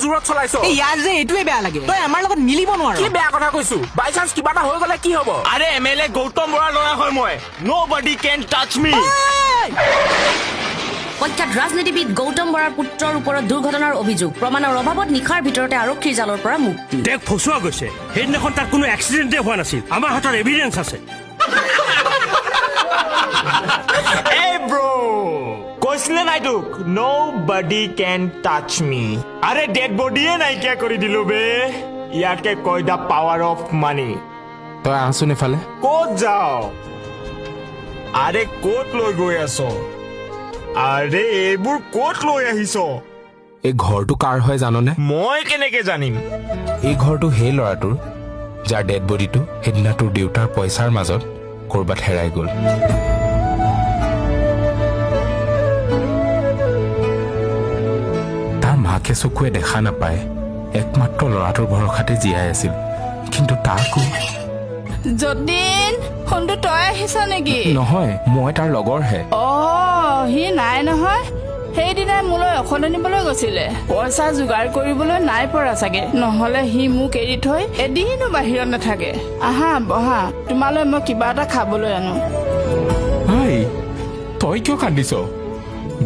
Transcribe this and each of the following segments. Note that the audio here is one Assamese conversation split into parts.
জোৰত চলাইছ ইয়াৰ যে এইটোৱে বেয়া লাগে তই আমাৰ লগত মিলিব নোৱাৰ কি বেয়া কথা কৈছো বাই চান্স কিবা এটা হৈ গলে কি হ'ব আৰে এমএলএ গৌতম বৰাৰ ল'ৰা হয় মই নবডি কেন টাচ মি প্ৰখ্যাত ৰাজনীতিবিদ গৌতম বৰাৰ পুত্ৰৰ ওপৰত দুৰ্ঘটনাৰ অভিযোগ প্ৰমাণৰ অভাৱত নিশাৰ ভিতৰতে আৰক্ষীৰ জালৰ পৰা মুক্তি দেখ ফচুৱা গৈছে সেইদিনাখন তাত কোনো এক্সিডেণ্টে হোৱা নাছিল আমাৰ হাতত এভিডেন্স আছে এই ব্ৰো কৈছিলে নাই তোক নবডি কেন টাচ মি আৰে ডেড বডিয়ে নাইকিয়া কৰি দিলো বে ইয়াকে কয় দা পাৱাৰ অফ মানি তই আহচোন এফালে ক'ত যাও আৰে ক'ত লৈ গৈ আছ আৰে এইবোৰ ক'ত লৈ আহিছ এই ঘৰটো কাৰ হয় জাননে মই কেনেকে জানিম এই ঘৰটো সেই ল'ৰাটোৰ যাৰ ডেড বডিটো সেইদিনা তোৰ দেউতাৰ পইচাৰ মাজত কৰবাত হেৰাই গ'ল তাৰ মাকে চকুৱে দেখা নাপায় একমাত্ৰ ল'ৰাটোৰ ভৰসাতে জীয়াই আছিল কিন্তু তাকো যতীন ফোনটো তই আহিছ নেকি নহয় মই তাৰ লগৰহে সি নাই নহয় সেইদিনাই মোলৈ ঔষধ আনিবলৈ গৈছিলে পইচা যোগাৰ কৰিবলৈ নাই পৰা চাগে নহলে সি মোক এৰি থৈ এদিনো বাহিৰত নাথাকে আহা বহা তোমালৈ মই কিবা এটা খাবলৈ আনো তই কিয় কান্দিছ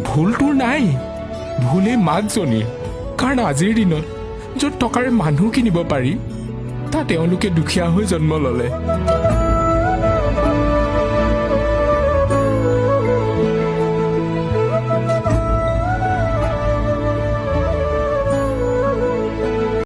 ভুল তোৰ নাই ভুলে মাকজনী কাৰণ আজিৰ দিনত য'ত টকাৰে মানুহ কিনিব পাৰি তাত তেওঁলোকে দুখীয়া হৈ জন্ম ললে